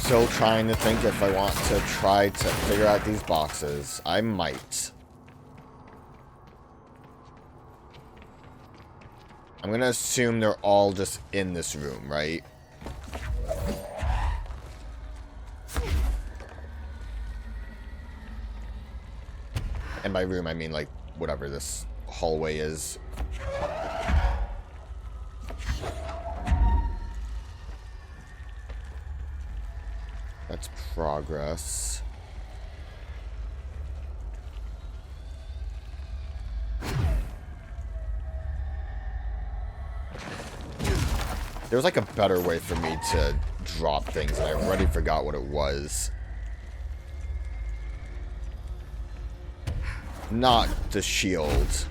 still trying to think if I want to try to figure out these boxes. I might. I'm gonna assume they're all just in this room, right? And by room, I mean, like, whatever this hallway is. That's progress. There's like a better way for me to drop things, and I already forgot what it was. Not the shield.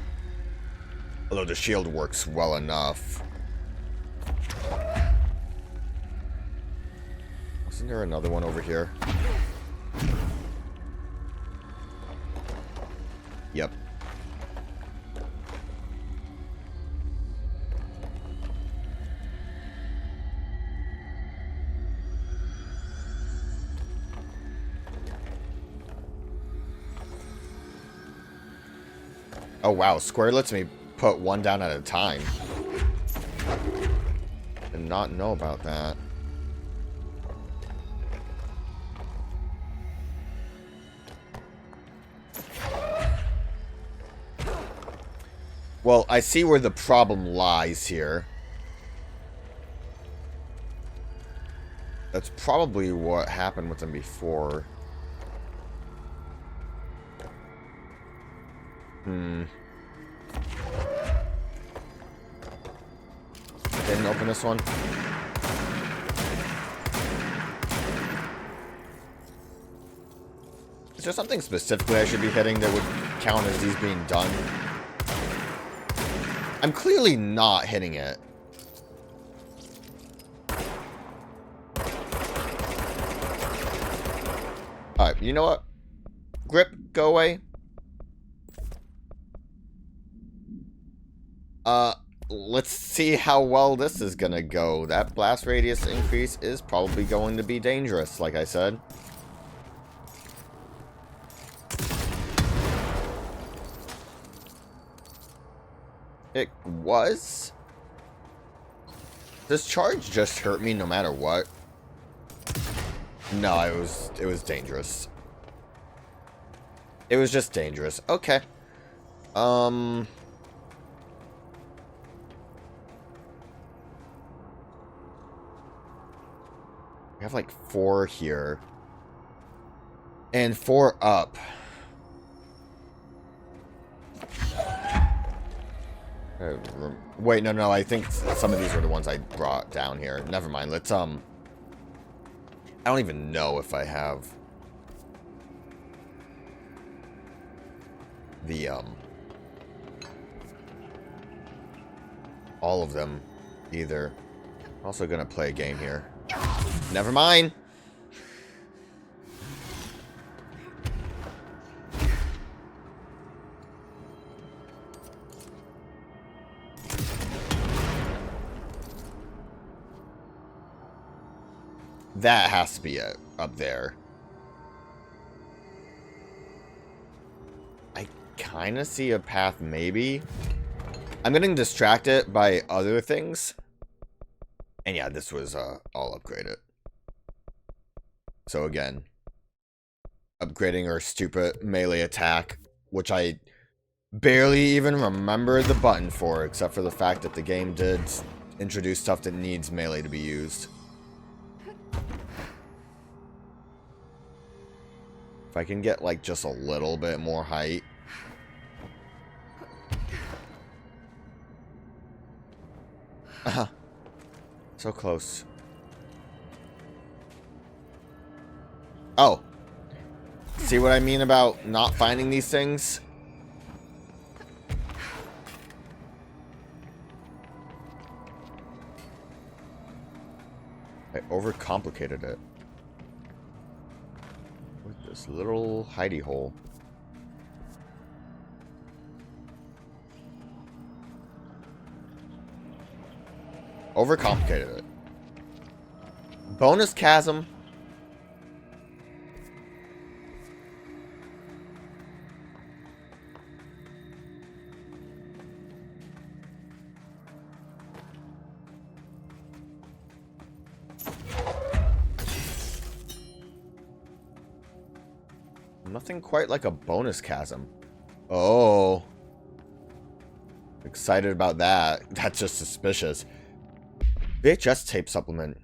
Although the shield works well enough. Isn't there another one over here? Yep. Oh wow, Square lets me put one down at a time. Did not know about that. Well, I see where the problem lies here. That's probably what happened with them before. Didn't open this one. Is there something specifically I should be hitting that would count as these being done? I'm clearly not hitting it. Alright, you know what? Grip, go away. Let's see how well this is gonna go. That blast radius increase is probably going to be dangerous, like I said. It was? Does charge just hurt me no matter what? No, it was dangerous. It was just dangerous. Okay. We have like 4 here. And 4 up. Wait, no, I think some of these are the ones I brought down here. Never mind, let's, I don't even know if I have the, all of them either. Also gonna play a game here. Never mind. That has to be it up there. I kind of see a path, maybe. I'm getting distracted by other things. And yeah, this was all upgraded. So again, upgrading our stupid melee attack, which I barely even remember the button for, except for the fact that the game did introduce stuff that needs melee to be used. If I can get like just a little bit more height. So close. Oh. See what I mean about not finding these things? I overcomplicated it. With this little hidey hole. Overcomplicated it. Bonus chasm. Nothing quite like a bonus chasm. Oh. Excited about that. That's just suspicious. VHS tape supplement.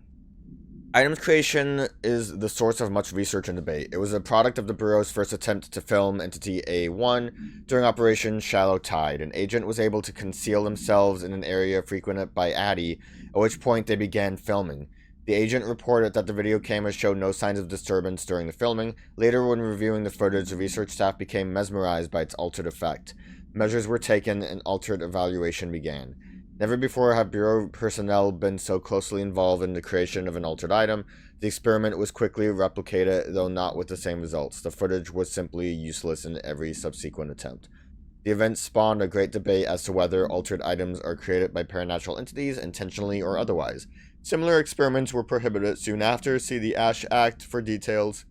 Items creation is the source of much research and debate. It was a product of the Bureau's first attempt to film Entity A1 during Operation Shallow Tide. An agent was able to conceal themselves in an area frequented by Addy, at which point they began filming. The agent reported that the video cameras showed no signs of disturbance during the filming. Later, when reviewing the footage, the research staff became mesmerized by its altered effect. Measures were taken and altered evaluation began. Never before have Bureau personnel been so closely involved in the creation of an altered item. The experiment was quickly replicated, though not with the same results. The footage was simply useless in every subsequent attempt. The event spawned a great debate as to whether altered items are created by paranatural entities, intentionally or otherwise. Similar experiments were prohibited soon after. See the Ash Act for details,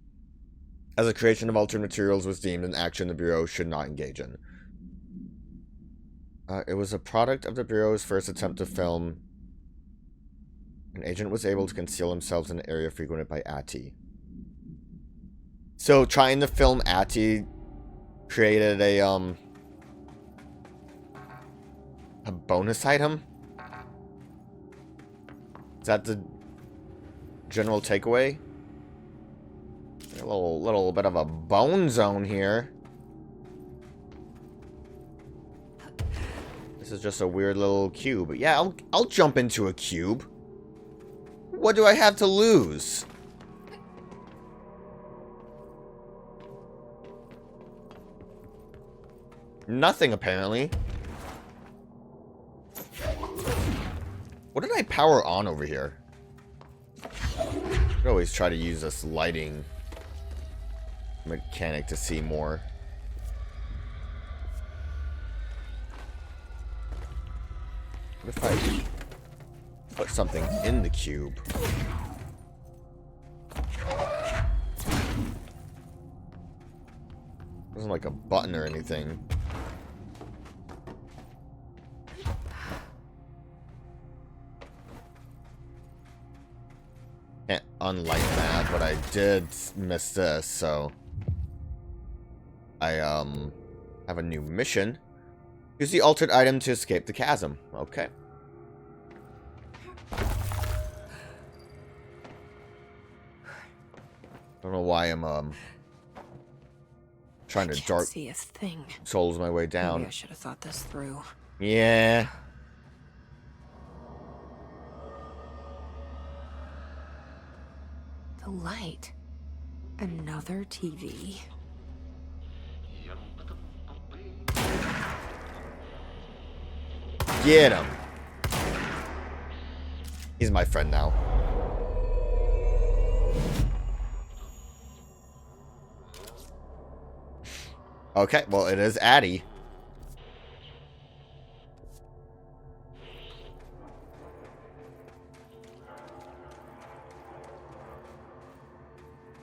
as the creation of altered materials was deemed an action the Bureau should not engage in. It was a product of the Bureau's first attempt to film. An agent was able to conceal themselves in an area frequented by Atty. So, trying to film Atty created a bonus item? Is that the general takeaway? A little bit of a bone zone here. This is just a weird little cube. But yeah, I'll jump into a cube. What do I have to lose? Nothing, apparently. What did I power on over here? I always try to use this lighting mechanic to see more. What if I put something in the cube? Wasn't like a button or anything. Can't unlight that, but I did miss this, so I have a new mission. Use the altered item to escape the chasm. Okay. Don't know why I'm trying to dark see a thing. souls my way down. Maybe I should have thought this through. Yeah. The light. Another TV. Get him. He's my friend now. Okay, well, it is Addy.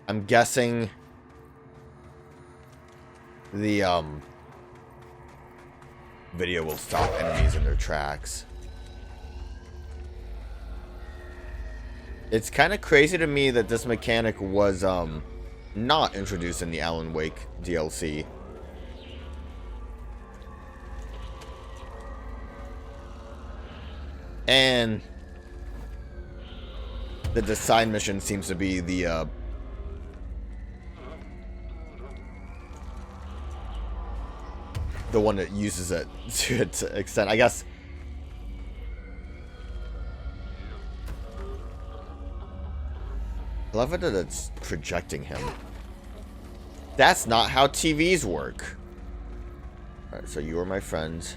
I'm guessing the video will stop enemies in their tracks. It's kind of crazy to me that this mechanic was not introduced in the Alan Wake DLC. And the design mission seems to be the one that uses it to its extent, I guess. I love it that it's projecting him. That's not how TVs work. Alright, so you are my friend.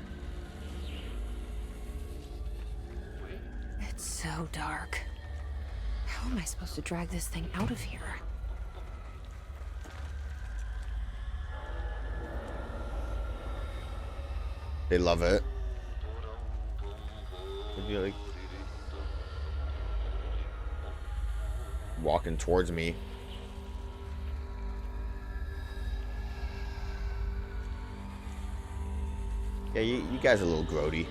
It's so dark. How am I supposed to drag this thing out of here? They love it. Would you like walking towards me? Yeah, you guys are a little grody.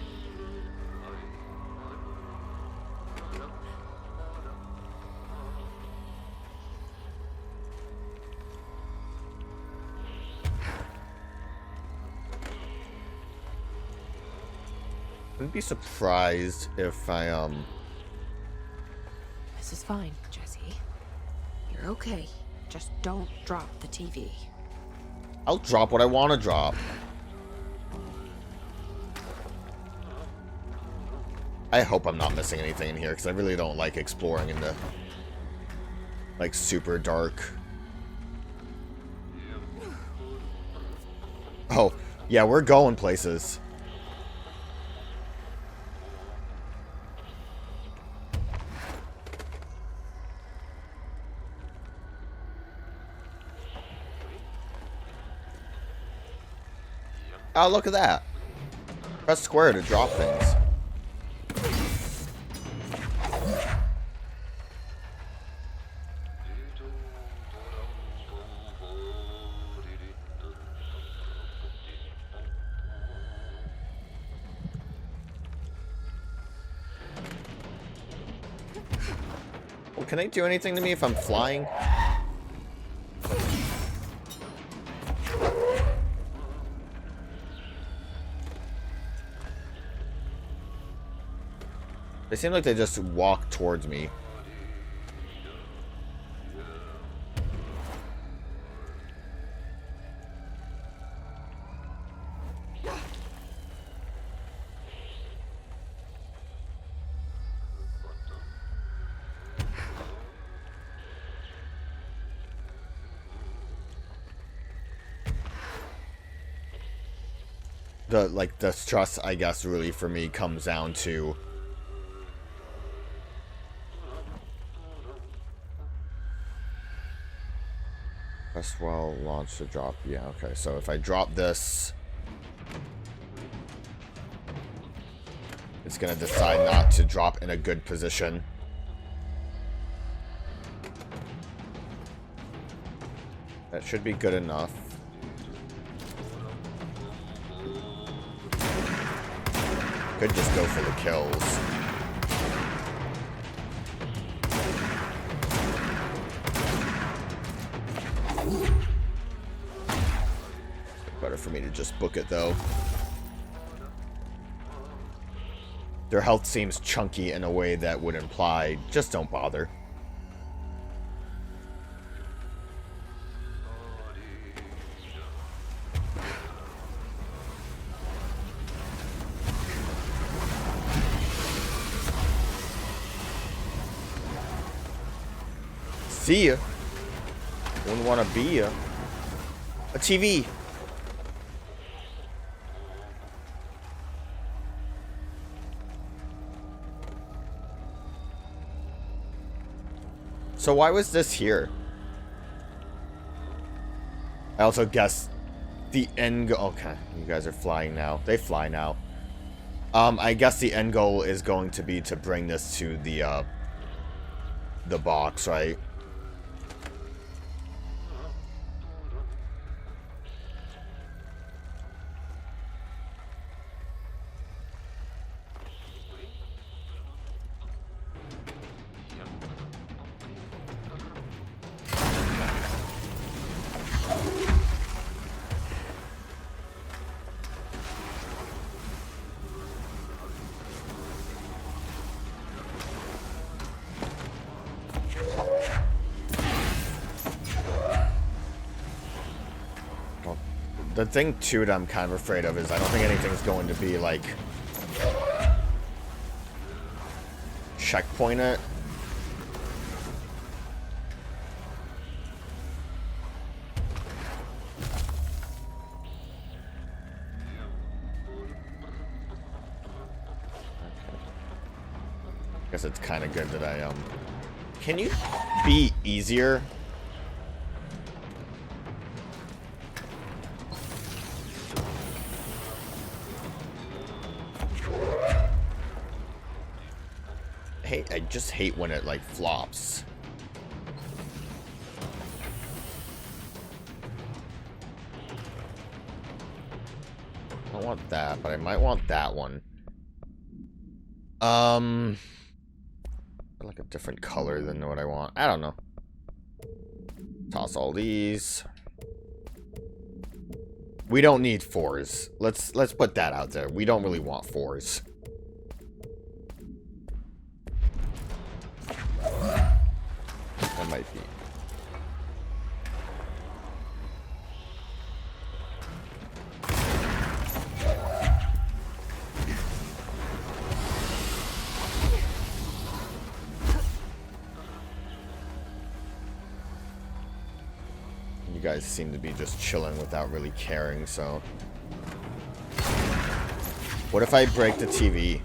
Wouldn't be surprised if I, This is fine, Jesse. You're okay. Just don't drop the TV. I'll drop what I want to drop. I hope I'm not missing anything in here, because I really don't like exploring in the, like, super dark. Oh, yeah, we're going places. Oh, look at that. Press square to drop things. Well, can they do anything to me if I'm flying? They seem like they just walk towards me. The stress, I guess, really for me comes down to press well, launch to drop. Yeah, okay. So if I drop this, it's gonna decide not to drop in a good position. That should be good enough. Could just go for the kills. Better for me to just book it, though. Their health seems chunky in a way that would imply just don't bother. See ya. Wouldn't want to be ya. A TV. So why was this here? I also guess the end goal. Okay, you guys are flying now. They fly now. I guess the end goal is going to be to bring this to the box, right? The thing, too, that I'm kind of afraid of is I don't think anything's going to be, like, checkpoint it. Guess it's kind of good that I, Can you be easier? I just hate when it, like, flops. I don't want that, but I might want that one. Like a different color than what I want. I don't know. Toss all these. We don't need fours. Let's put that out there. We don't really want fours. That might be. You guys seem to be just chilling without really caring, so... What if I break the TV?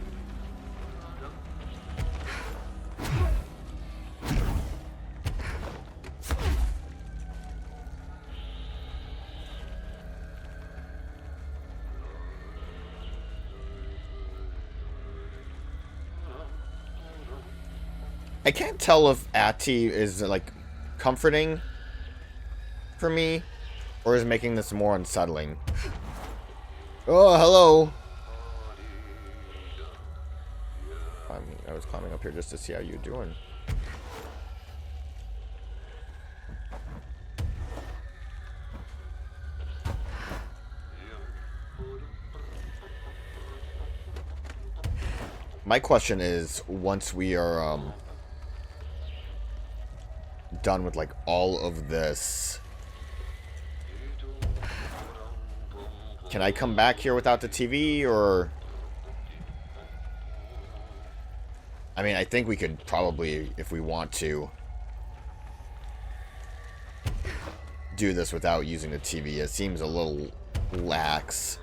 I can't tell if Ati is, like, comforting for me, or is making this more unsettling. Oh, hello! I was climbing up here just to see how you're doing. My question is, once we are, done with, like, all of this, can I come back here without the TV, or... I mean, I think we could probably, if we want to, do this without using the TV. It seems a little lax.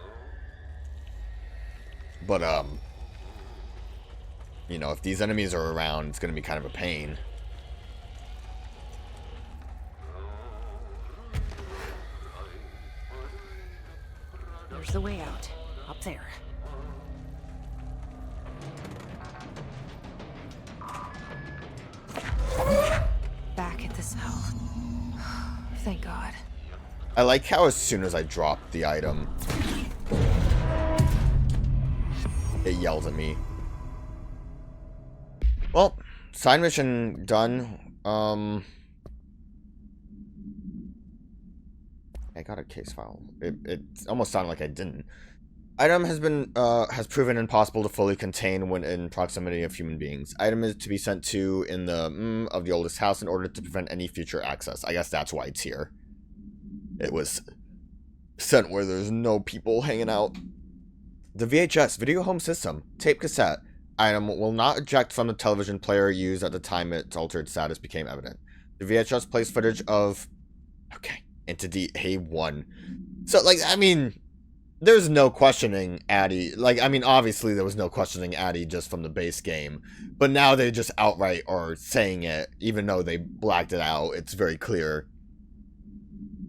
But, you know, if these enemies are around, it's going to be kind of a pain. There's the way out. Up there. Back at the cell. Thank God. I like how as soon as I drop the item, it yells at me. Well, side mission done. I got a case file. It almost sounded like I didn't. Item has proven impossible to fully contain when in proximity of human beings. Item is to be sent to in the of the oldest house in order to prevent any future access. I guess that's why it's here. It was sent where there's no people hanging out. The VHS, video home system, tape cassette. Item will not eject from the television player used at the time its altered status became evident. The VHS plays footage of... Okay, Entity A1. So, like, I mean... There's no questioning Addy. Like, I mean, obviously there was no questioning Addy just from the base game. But now they just outright are saying it, even though they blacked it out. It's very clear.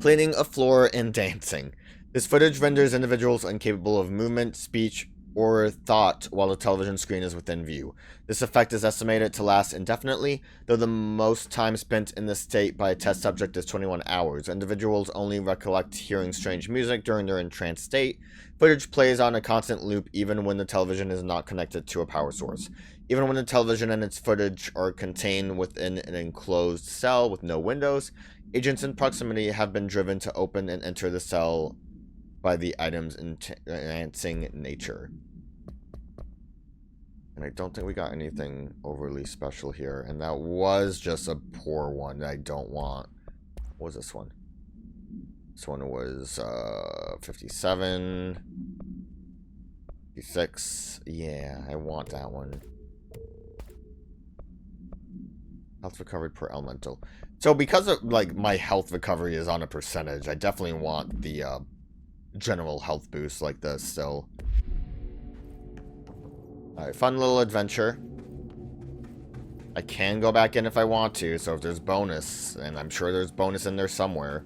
Cleaning a floor and dancing. This footage renders individuals incapable of movement, speech, or thought while the television screen is within view. This effect is estimated to last indefinitely, though the most time spent in this state by a test subject is 21 hours. Individuals only recollect hearing strange music during their entranced state. Footage plays on a constant loop even when the television is not connected to a power source. Even when the television and its footage are contained within an enclosed cell with no windows, agents in proximity have been driven to open and enter the cell by the item's enhancing nature. And I don't think we got anything overly special here. And that was just a poor one that I don't want. What was this one? This one was 57. 56. Yeah, I want that one. Health recovered per elemental. So because of, like, my health recovery is on a percentage, I definitely want the general health boost like this still. Alright, fun little adventure. I can go back in if I want to, so if there's bonus, and I'm sure there's bonus in there somewhere,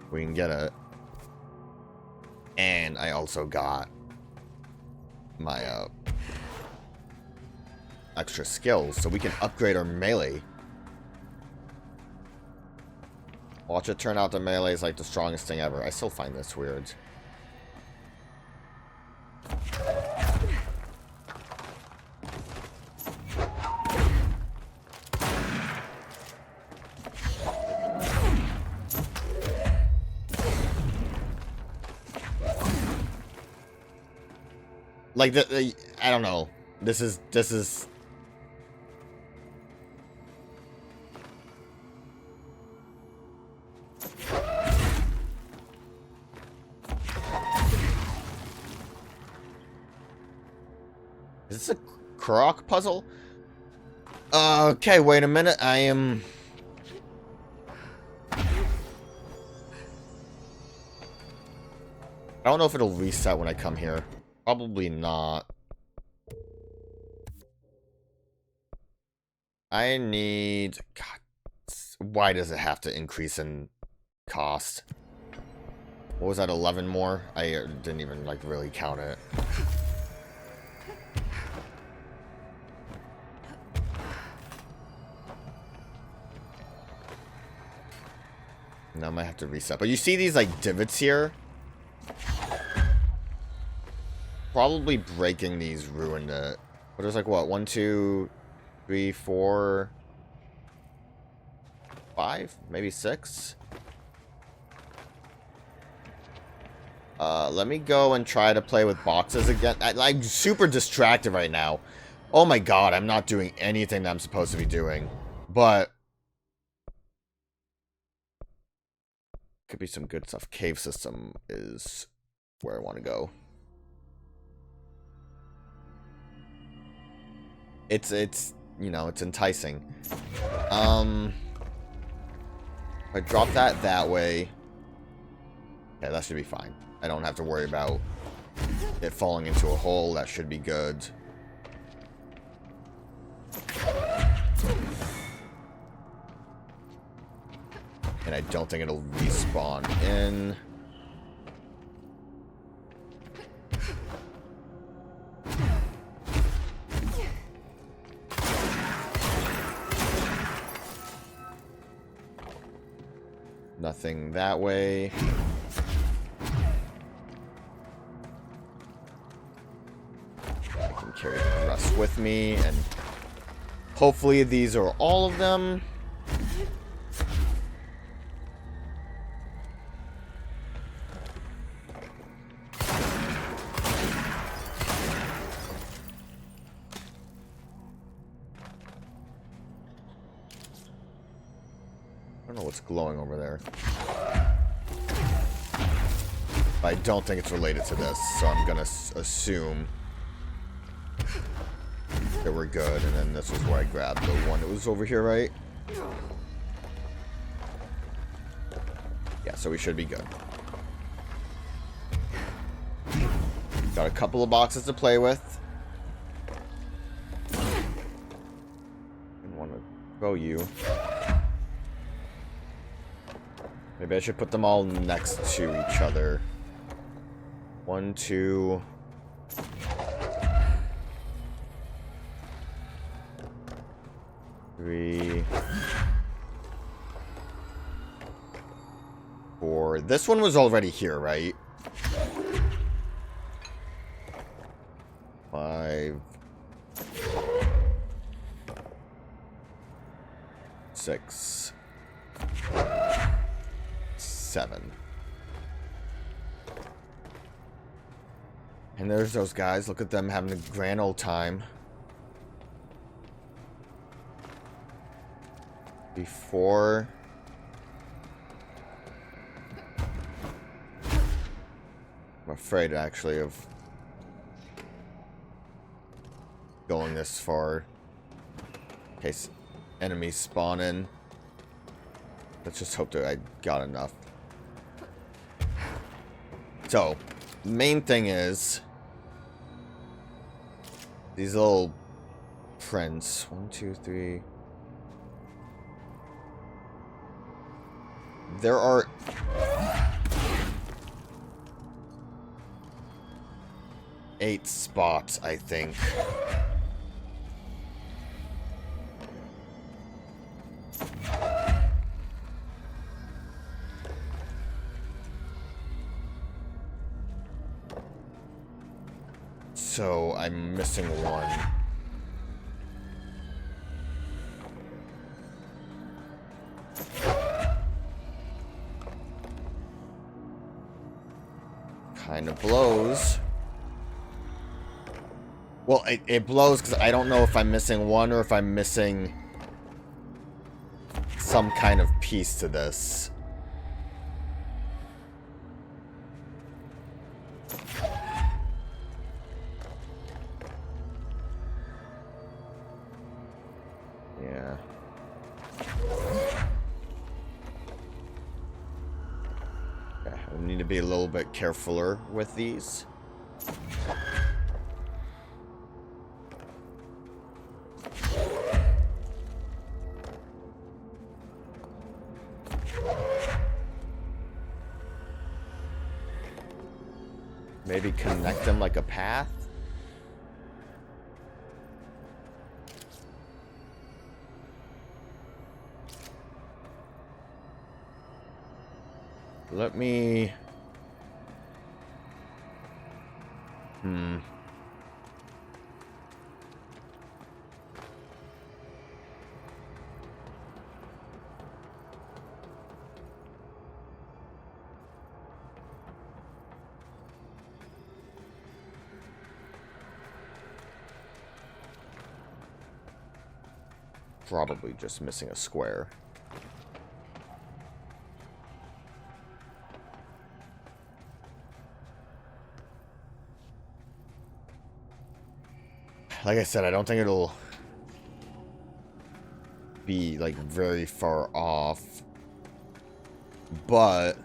we can get it. And I also got my extra skills, so we can upgrade our melee. Watch it turn out that melee is like the strongest thing ever. I still find this weird. Like, I don't know. This is... Is this a croc puzzle? Okay, wait a minute. I don't know if it'll reset when I come here. Probably not. I need... God, why does it have to increase in cost? What was that, 11 more? I didn't even, like, really count it. Now I might have to reset. But you see these, like, divots here? Probably breaking these ruined it. But there's, like, what? 1, 2, 3, 4... 5? Maybe 6? Let me go and try to play with boxes again. I'm super distracted right now. Oh my god, I'm not doing anything that I'm supposed to be doing. But... could be some good stuff. Cave system is where I want to go. It's you know, it's enticing. If I drop that way, yeah, that should be fine. I don't have to worry about it falling into a hole. That should be good. And I don't think it'll respawn in. Nothing that way. I can carry the rest with me, and hopefully these are all of them. I don't know what's glowing over there. But I don't think it's related to this, so I'm gonna assume that we're good. And then this was where I grabbed the one that was over here, right? Yeah, so we should be good. Got a couple of boxes to play with. Didn't want to throw you. Maybe I should put them all next to each other. 1, 2... 3... 4... This one was already here, right? 5... 6... 7. And there's those guys. Look at them having a grand old time. Before... I'm afraid, actually, of going this far. In case enemies spawn in. Let's just hope that I got enough. So, main thing is these little prints. 1, 2, 3. There are 8 spots, I think. So I'm missing one. Kind of blows. Well, it blows because I don't know if I'm missing one or if I'm missing some kind of piece to this. be a little bit carefuler with these. Maybe connect them like a path? Let me... Probably just missing a square. Like I said, I don't think it'll be, like, very far off. But...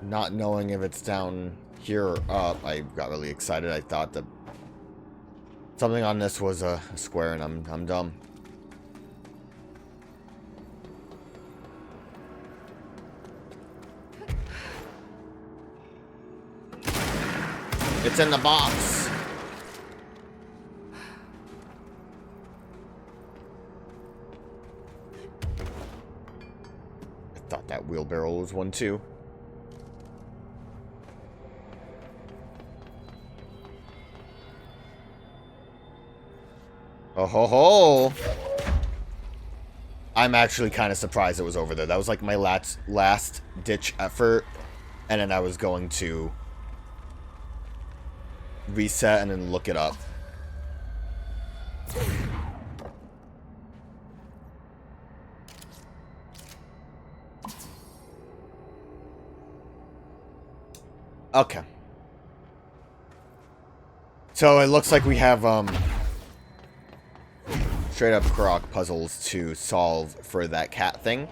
not knowing if it's down here or up, I got really excited. I thought that something on this was a square, and I'm dumb. It's in the box. I thought that wheelbarrow was one too. Oh ho ho! I'm actually kind of surprised it was over there. That was like my last ditch effort, and then I was going to reset and then look it up. Okay. So it looks like we have straight up croc puzzles to solve for that cat thing.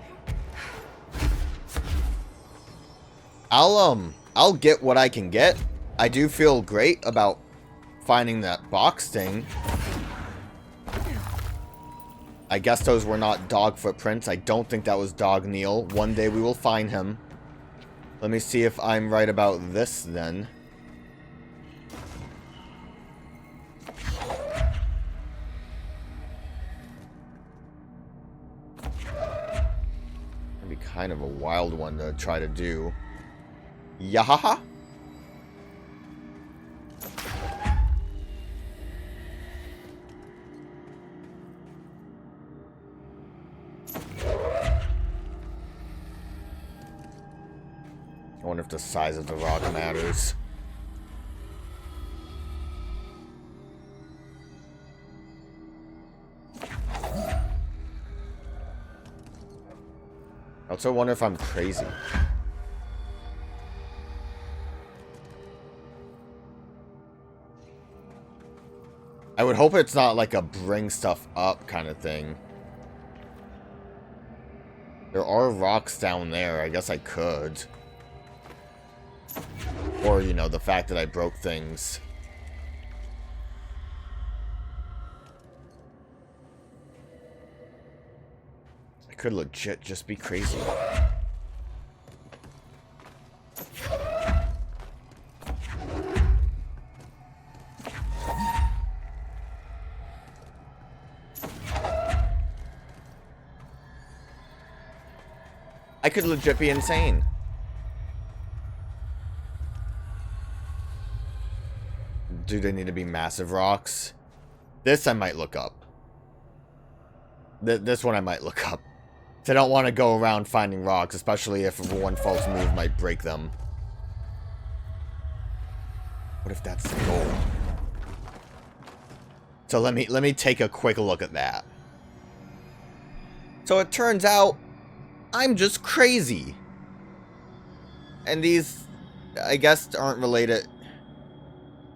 I'll get what I can get. I do feel great about finding that box thing. I guess those were not dog footprints. I don't think that was Dog Neil. One day we will find him. Let me see if I'm right about this then. That'd be kind of a wild one to try to do. Yahaha! I wonder if the size of the rock matters. I also wonder if I'm crazy. I would hope it's not like a bring stuff up kind of thing. There are rocks down there. I guess I could. Or, you know, the fact that I broke things. I could legit just be crazy. I could legit be insane. Do they need to be massive rocks? This I might look up. This one I might look up. I don't want to go around finding rocks, especially if one false move might break them. What if that's the goal? So let me take a quick look at that. So it turns out I'm just crazy. And these, I guess, aren't related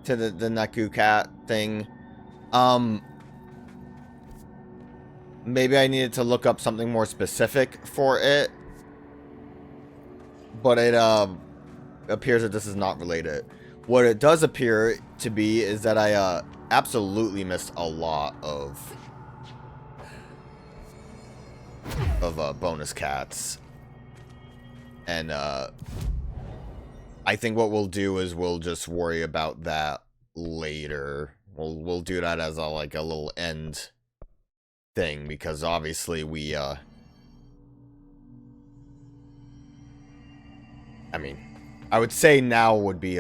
to the Neku cat thing. Maybe I needed to look up something more specific for it. But it appears that this is not related. What it does appear to be is that I absolutely missed a lot of bonus cats. And I think what we'll do is we'll just worry about that later. We'll do that as a little end thing, because obviously we I mean, I would say now would be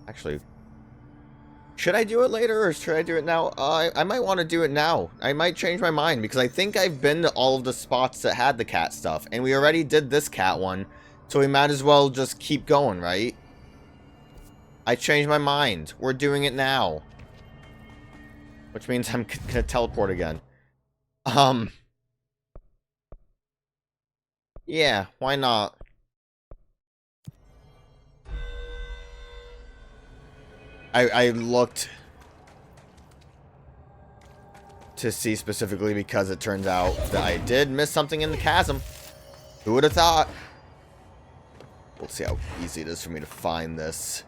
actually, should I do it later or should I do it now? I might want to do it now. I might change my mind, because I think I've been to all of the spots that had the cat stuff, and we already did this cat one, so we might as well just keep going, right? I changed my mind. We're doing it now. Which means I'm gonna teleport again. Yeah, why not? I looked to see specifically because it turns out that I did miss something in the chasm. Who would have thought? We'll see how easy it is for me to find this.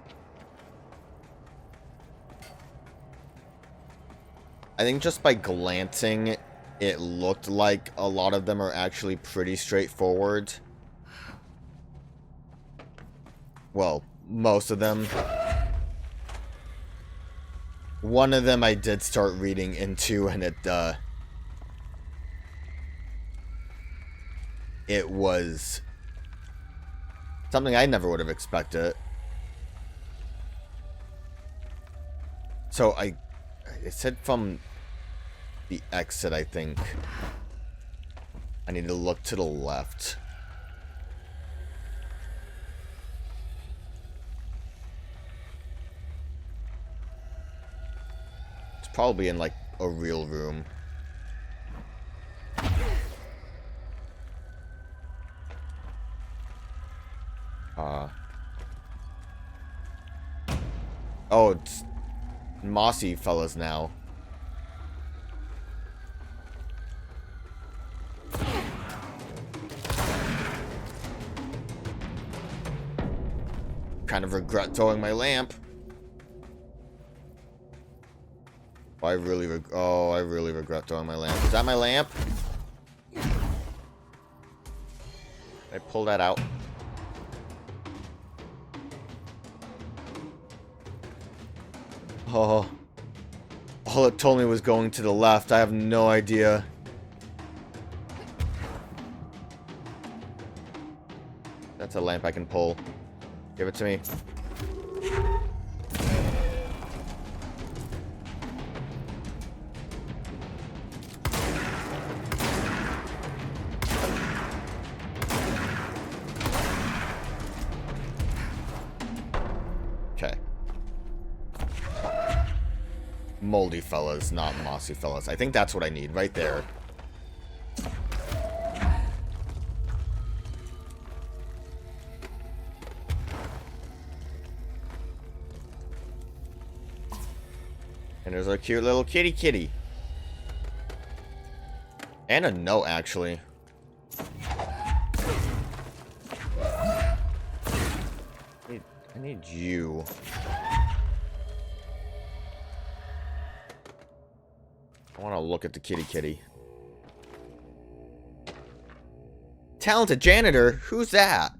I think just by glancing, it looked like a lot of them are actually pretty straightforward. Well, most of them. One of them I did start reading into, and it was something I never would have expected. So it said from the exit, I think. I need to look to the left. It's probably in like a real room. Oh, it's mossy fellas now. Kind of regret throwing my lamp. I really regret throwing my lamp. Is that my lamp? I pull that out. Oh. All it told me was going to the left. I have no idea. That's a lamp I can pull. Give it to me. Okay. Moldy fellas, not mossy fellas. I think that's what I need right there. And there's our cute little kitty. And a note, actually. I need you. I want to look at the kitty. Talented janitor? Who's that?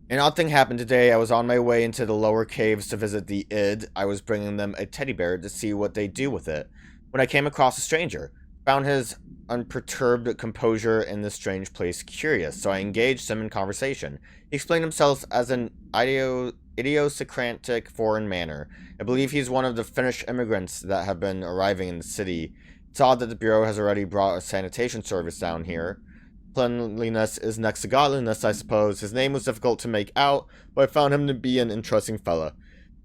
An odd thing happened today. I was on my way into the lower caves to visit the id. I was bringing them a teddy bear to see what they do with it, when I came across a stranger. Found his unperturbed composure in this strange place curious, so I engaged him in conversation. He explained himself as an idiosyncratic foreign manner. I believe he's one of the Finnish immigrants that have been arriving in the city. It's odd that the Bureau has already brought a sanitation service down here. Cleanliness is next to godliness, I suppose. His name was difficult to make out, but I found him to be an interesting fella.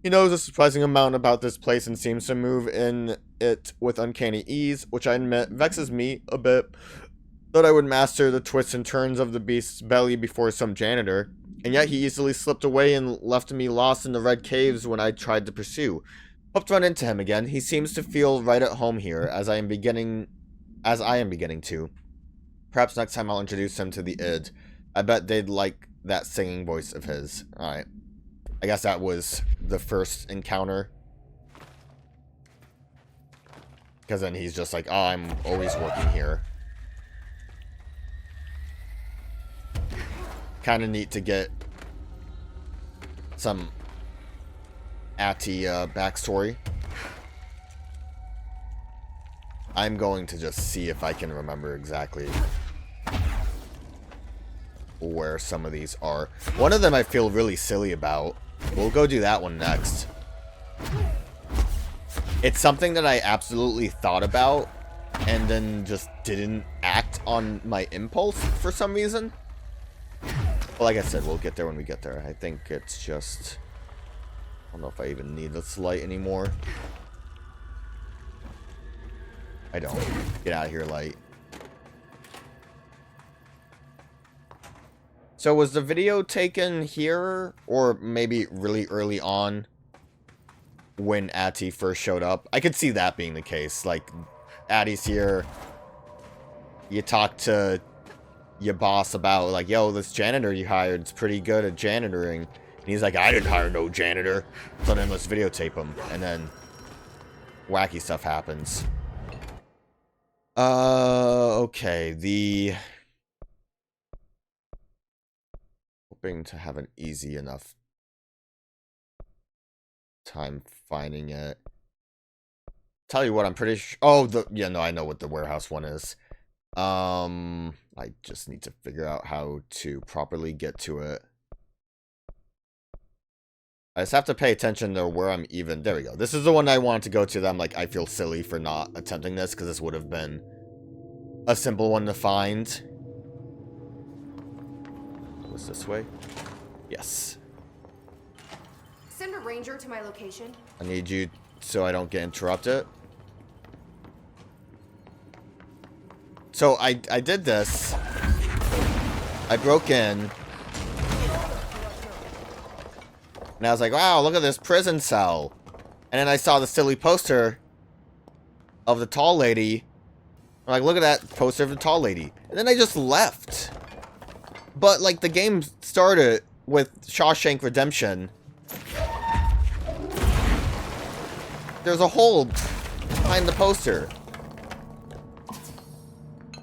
He knows a surprising amount about this place and seems to move in it with uncanny ease, which I admit vexes me a bit. Thought I would master the twists and turns of the beast's belly before some janitor, and yet he easily slipped away and left me lost in the red caves when I tried to pursue. Hope to run into him again. He seems to feel right at home here, as I am beginning as I am beginning to. Perhaps next time I'll introduce him to the id. I bet they'd like that singing voice of his. Alright. I guess that was the first encounter. Because then he's just like, oh, I'm always working here. Kind of neat to get some Atty backstory. I'm going to just see if I can remember exactly where some of these are. One of them I feel really silly about. We'll go do that one next. It's something that I absolutely thought about and then just didn't act on my impulse for some reason. Well, like I said, we'll get there when we get there. I think it's just... I don't know if I even need this light anymore. I don't. Get out of here, light. So was the video taken here? Or maybe really early on? When Atty first showed up? I could see that being the case. Like, Atty's here. You talk to your boss about, like, yo, this janitor you hired is pretty good at janitoring. And he's like, I didn't hire no janitor. So then let's videotape him. And then wacky stuff happens. Okay, hoping to have an easy enough time finding it. Tell you what, I'm pretty sure... Oh, yeah, no, I know what the warehouse one is. I just need to figure out how to properly get to it. I just have to pay attention to where I'm even... There we go. This is the one I wanted to go to that I'm like, I feel silly for not attempting this, because this would have been a simple one to find. Was this way? Yes. Send a ranger to my location. I need you so I don't get interrupted. So I did this. I broke in. And I was like, wow, look at this prison cell. And then I saw the silly poster of the tall lady. I'm like, look at that poster of the tall lady. And then I just left. But, like, the game started with Shawshank Redemption. There's a hole behind the poster.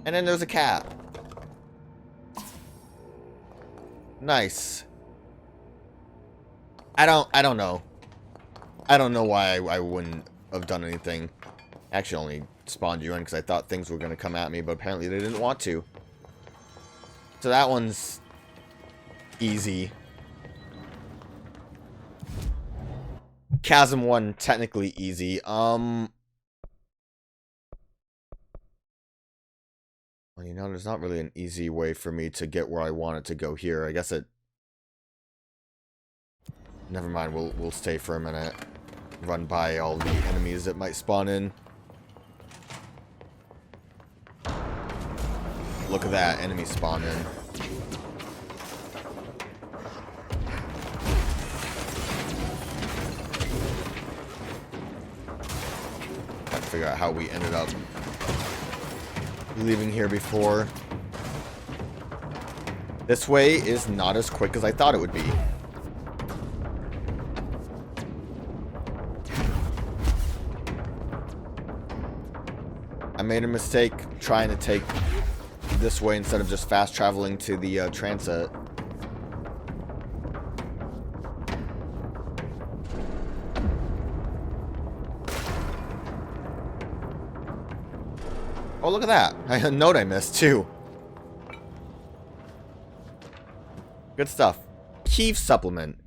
And then there's a cat. Nice. I don't know. I don't know why I wouldn't have done anything. Actually, only spawned you in because I thought things were going to come at me, but apparently they didn't want to. So that one's easy. Chasm 1, technically easy. Well, you know, there's not really an easy way for me to get where I want it to go here. I guess it... Never mind, we'll stay for a minute. Run by all the enemies that might spawn in. Look at that, enemy spawn in. Gotta figure out how we ended up leaving here before. This way is not as quick as I thought it would be. I made a mistake trying to take this way instead of just fast traveling to the transit. Oh, look at that. A note I missed, too. Good stuff. Keeve supplement.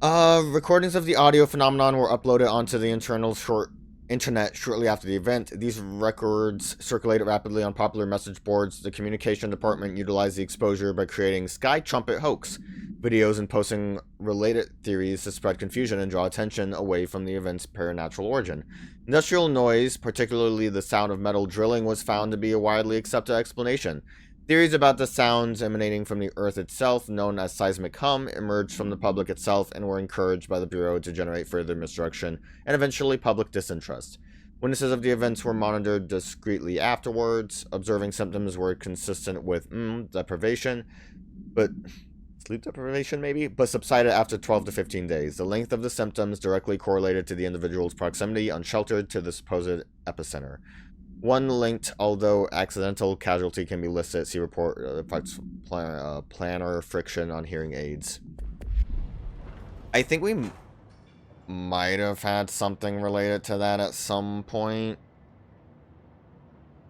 Recordings of the audio phenomenon were uploaded onto the internet shortly after the event. These records circulated rapidly on popular message boards. The communication department utilized the exposure by creating Sky Trumpet hoax videos and posting related theories to spread confusion and draw attention away from the event's paranatural origin. Industrial noise, particularly the sound of metal drilling, was found to be a widely accepted explanation. Theories about the sounds emanating from the Earth itself, known as seismic hum, emerged from the public itself and were encouraged by the Bureau to generate further misdirection and eventually public disinterest. Witnesses of the events were monitored discreetly afterwards. Observing symptoms were consistent with deprivation, but sleep deprivation maybe, but subsided after 12 to 15 days. The length of the symptoms directly correlated to the individual's proximity, unsheltered, to the supposed epicenter. One linked, although accidental, casualty can be listed. See report planner friction on hearing aids. I think we might have had something related to that at some point,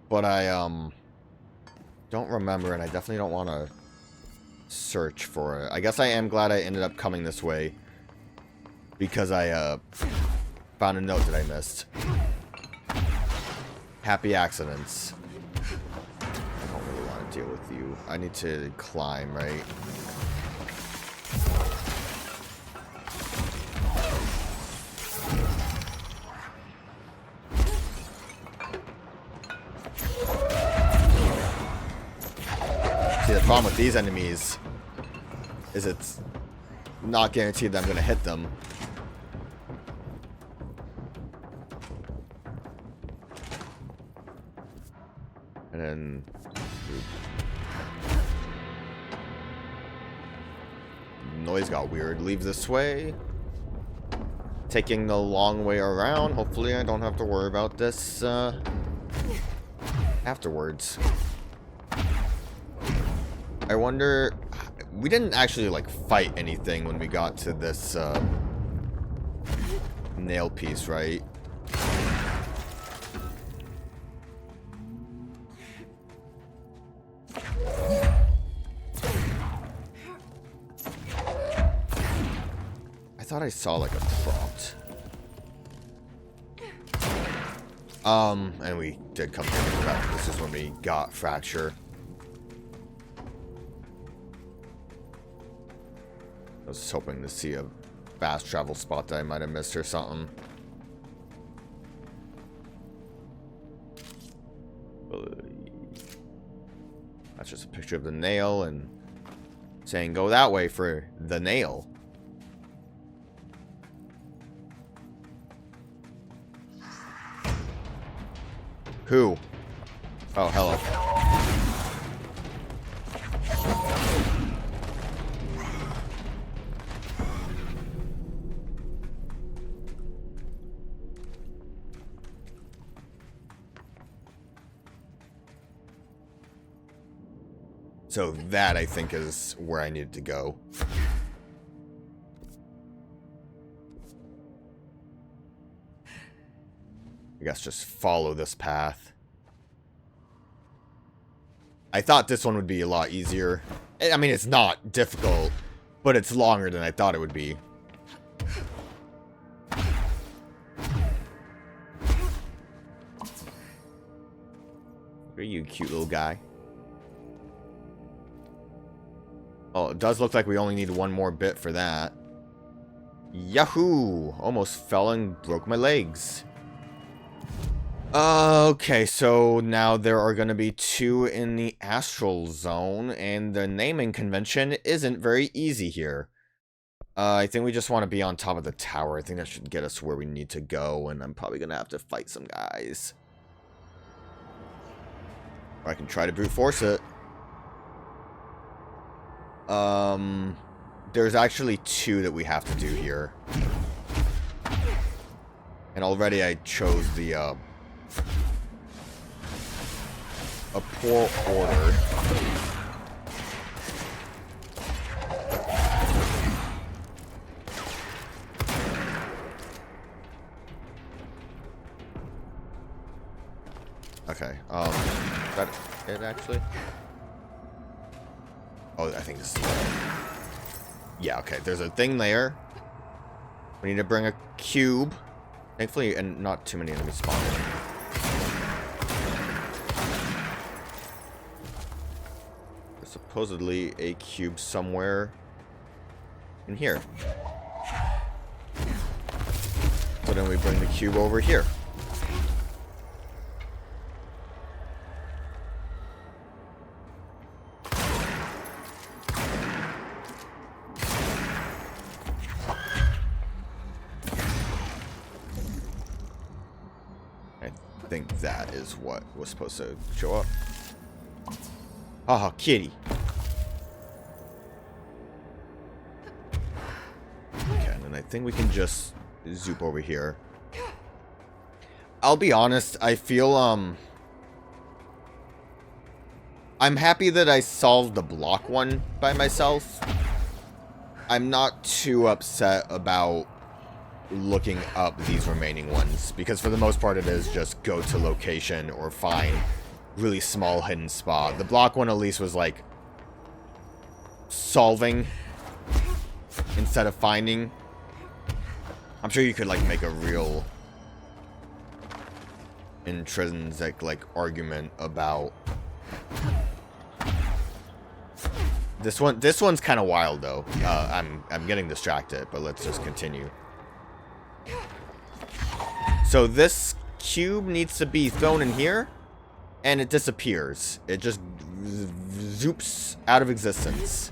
but I don't remember, and I definitely don't want to search for it. I guess I am glad I ended up coming this way, because I found a note that I missed. Happy accidents. I don't really want to deal with you. I need to climb, right? See, the problem with these enemies is it's not guaranteed that I'm going to hit them. And then... noise got weird. Leave this way. Taking the long way around. Hopefully I don't have to worry about this afterwards. I wonder... we didn't actually, like, fight anything when we got to this nail piece, right? I thought I saw, like, a prompt. And we did come here for that. This is when we got Fracture. I was hoping to see a fast travel spot that I might have missed or something. That's just a picture of the nail and saying go that way for the nail. Who? Oh, hello. So that, I think, is where I needed to go. I guess just follow this path. I thought this one would be a lot easier. I mean, it's not difficult, but it's longer than I thought it would be. Are you cute little guy? Oh, it does look like we only need one more bit for that. Yahoo! Almost fell and broke my legs. Okay, so now there are going to be 2 in the astral zone, and the naming convention isn't very easy here. I think we just want to be on top of the tower. I think that should get us where we need to go, and I'm probably going to have to fight some guys. Or I can try to brute force it. There's actually 2 that we have to do here. And already I chose the, a poor order. Okay, is that it actually? Oh, I think this is... yeah, okay, there's a thing there. We need to bring a cube. Thankfully, and not too many enemies spawning. There's supposedly a cube somewhere in here. So then we bring the cube over here. think that is what was supposed to show up. Haha, kitty. Okay, and then I think we can just zoop over here. I'll be honest, I feel, I'm happy that I solved the block one by myself. I'm not too upset about looking up these remaining ones, because for the most part it is just go to location or find really small hidden spot. The block one at least was like solving instead of finding. I'm sure you could like make a real intrinsic like argument about this one. This one's kind of wild though. I'm getting distracted, but let's just continue. So this cube needs to be thrown in here, and it disappears. It just zoops out of existence.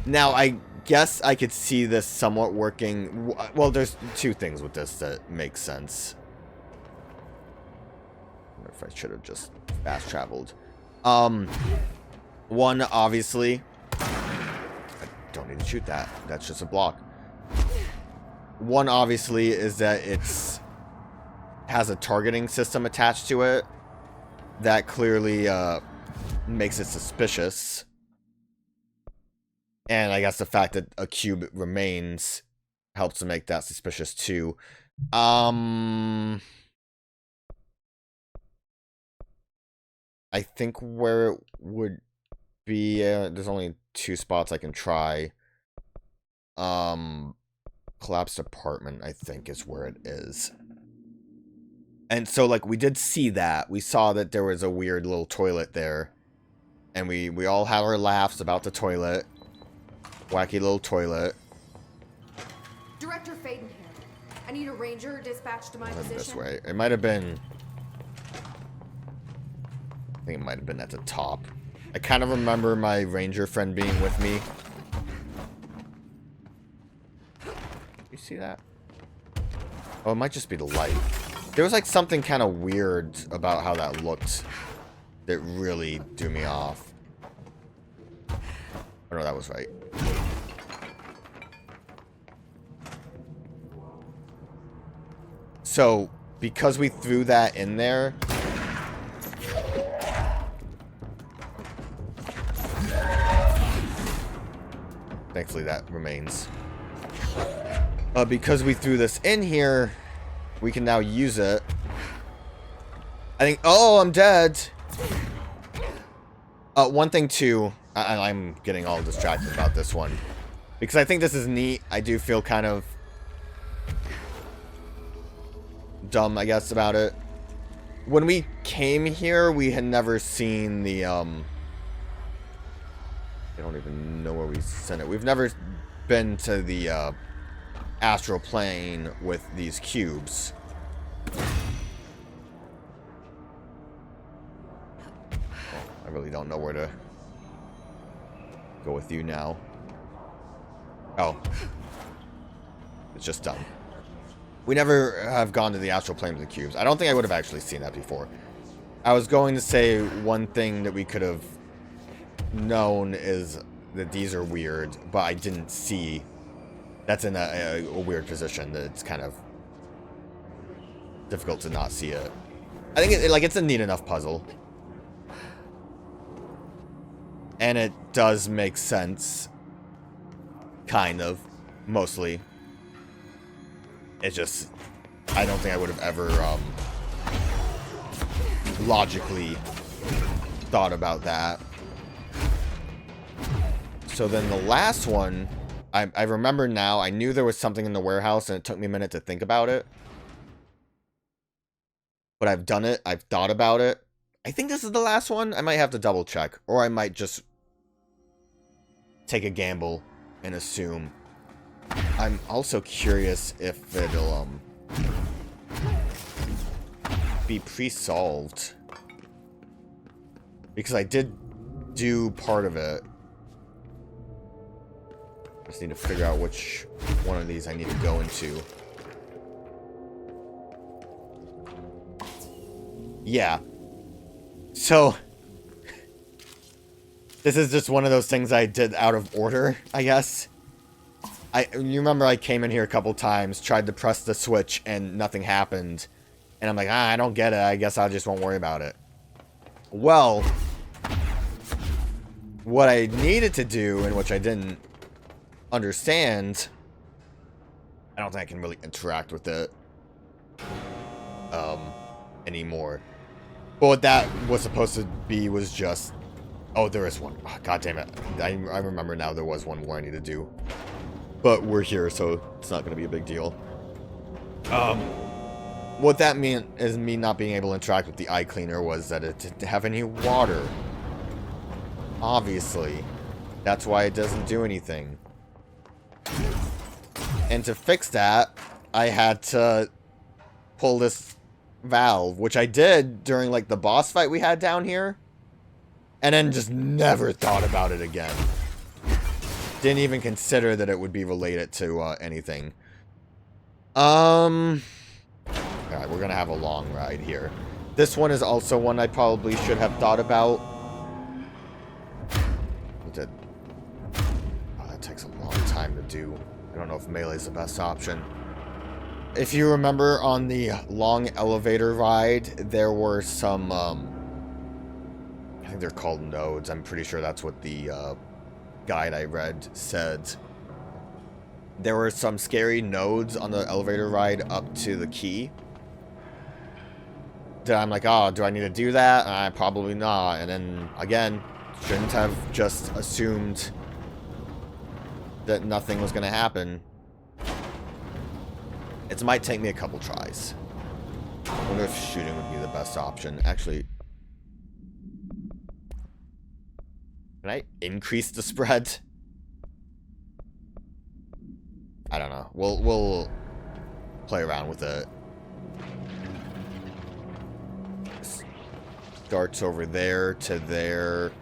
Now, I guess I could see this somewhat working. Well, there's two things with this that make sense. I wonder if I should have just fast traveled. One, obviously, I don't need to shoot that. That's just a block. One, obviously, is that it's has a targeting system attached to it that clearly makes it suspicious. And I guess the fact that a cube remains helps to make that suspicious too. I think where it would be, there's only two spots I can try. Collapsed apartment, I think, is where it is. And so, like, we did see that. We saw that there was a weird little toilet there. And we all had our laughs about the toilet. Wacky little toilet. Director Faden here. I need a ranger dispatched to my position. This way. It might have been... I think it might have been at the top. I kind of remember my ranger friend being with me. You see that? Oh, it might just be the light. There was like something kind of weird about how that looked that really threw me off. Oh no, that was right. So, because we threw that in there... Thankfully that remains. Because we threw this in here, we can now use it. I think... Oh, I'm dead! One thing too... I'm getting all distracted about this one. Because I think this is neat. I do feel kind of... dumb, I guess, about it. When we came here, we had never seen the... I don't even know where we sent it. We've never been to the... Astral Plane with these cubes. I really don't know where to go with you now. Oh. It's just dumb. We never have gone to the Astral Plane with the cubes. I don't think I would have actually seen that before. I was going to say one thing that we could have known is that these are weird, but I didn't see... That's in a weird position that it's kind of difficult to not see it. I think it's a neat enough puzzle. And it does make sense. Kind of. Mostly. It's just... I don't think I would have ever logically thought about that. So then the last one... I remember now, I knew there was something in the warehouse, and it took me a minute to think about it. But I've done it. I've thought about it. I think this is the last one. I might have to double check. Or I might just take a gamble and assume. I'm also curious if it'll be pre-solved. Because I did do part of it. I just need to figure out which one of these I need to go into. Yeah. So, this is just one of those things I did out of order, I guess. You remember I came in here a couple times, tried to press the switch, and nothing happened. And I'm like, I don't get it. I guess I just won't worry about it. Well, what I needed to do, and which I didn't understand, I don't think I can really interact with it anymore. But what that was supposed to be was just... Oh, there is one. Oh, God damn it. I remember now there was one more I need to do. But we're here, so it's not going to be a big deal. What that meant is me not being able to interact with the eye cleaner was that it didn't have any water. Obviously. That's why it doesn't do anything. And to fix that, I had to pull this valve, which I did during, like, the boss fight we had down here. And then just never thought about it again. Didn't even consider that it would be related to anything. Alright, we're gonna have a long ride here. This one is also one I probably should have thought about. Oh, that takes a long time to do. I don't know if melee's the best option. If you remember on the long elevator ride, there were some, I think they're called nodes. I'm pretty sure that's what the guide I read said. There were some scary nodes on the elevator ride up to the key. I'm like, oh, do I need to do that? Probably not. And then, again, shouldn't have just assumed that nothing was going to happen. It might take me a couple tries. I wonder if shooting would be the best option. Actually, can I increase the spread? I don't know. We'll play around with it. Starts over there to there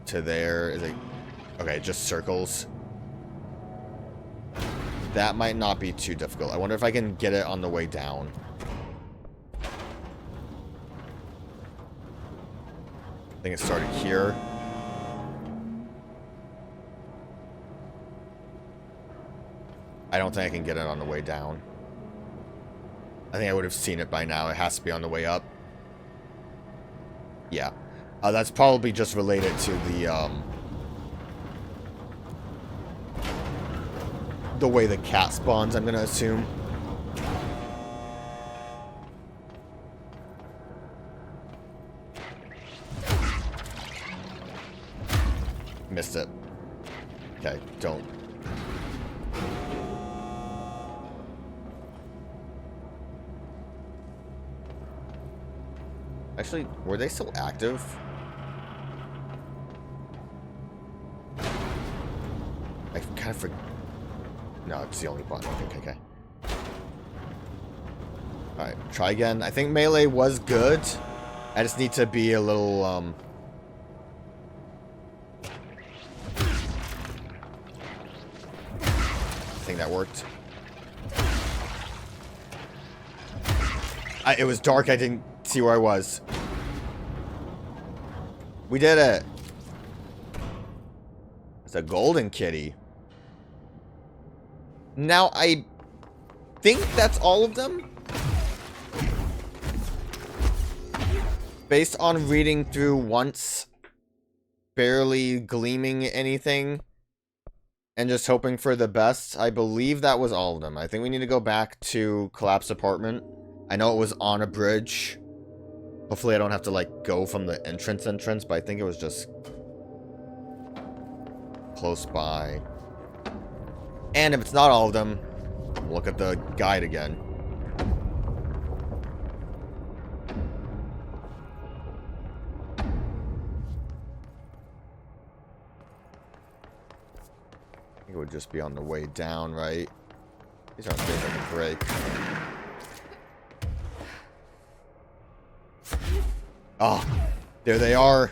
to there. Is it okay? Just circles. That might not be too difficult. I wonder if I can get it on the way down. I think it started here. I don't think I can get it on the way down. I think I would have seen it by now. It has to be on the way up. Yeah. That's probably just related to the way the cat spawns, I'm gonna assume. Missed it. Okay, don't. Actually, were they still active? I kind of forgot. No, it's the only button. Okay. Alright, try again. I think melee was good. I just need to be a little, I think that worked. It was dark. I didn't see where I was. We did it. It's a golden kitty. Now, I think that's all of them. Based on reading through once, barely gleaming anything, and just hoping for the best, I believe that was all of them. I think we need to go back to Collapse Apartment. I know it was on a bridge. Hopefully I don't have to, like, go from the entrance, but I think it was just close by. And if it's not all of them, look at the guide again. I think it would just be on the way down, right? These aren't things I can break. Oh, there they are.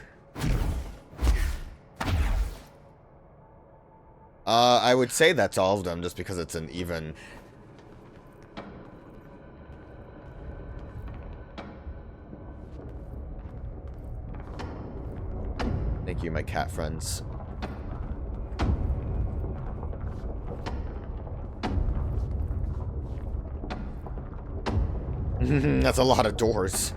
I would say that's all of them, just because it's an even. my cat friends. That's a lot of doors.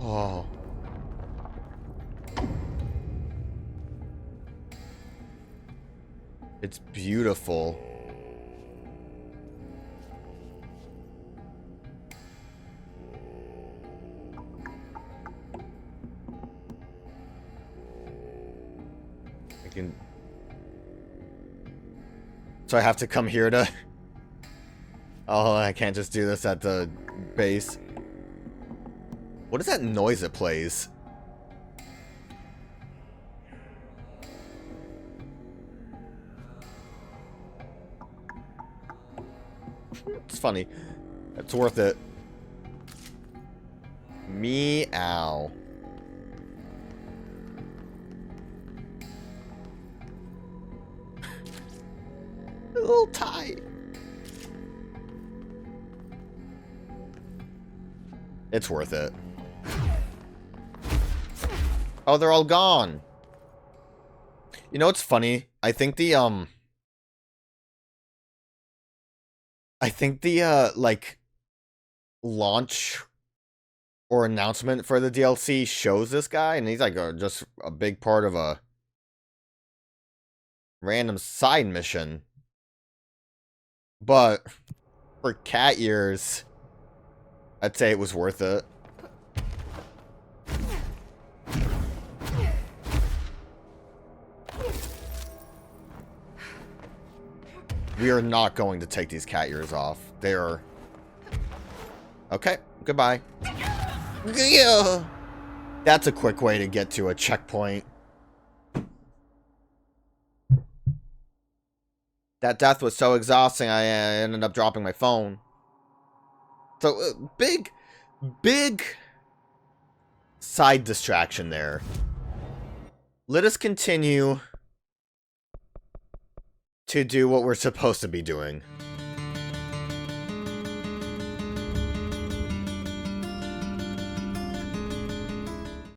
Oh. It's beautiful. So I have to come here to... Oh, I can't just do this at the base. What is that noise it plays? It's funny. It's worth it. Meow. A little tight. It's worth it. Oh, they're all gone. You know what's funny? I think the like launch or announcement for the DLC shows this guy, and he's like just a big part of a random side mission. But for cat ears, I'd say it was worth it. We are not going to take these cat ears off. They are... Okay, goodbye. Yeah. That's a quick way to get to a checkpoint. That death was so exhausting, I ended up dropping my phone. So, big side distraction there. Let us continue to do what we're supposed to be doing.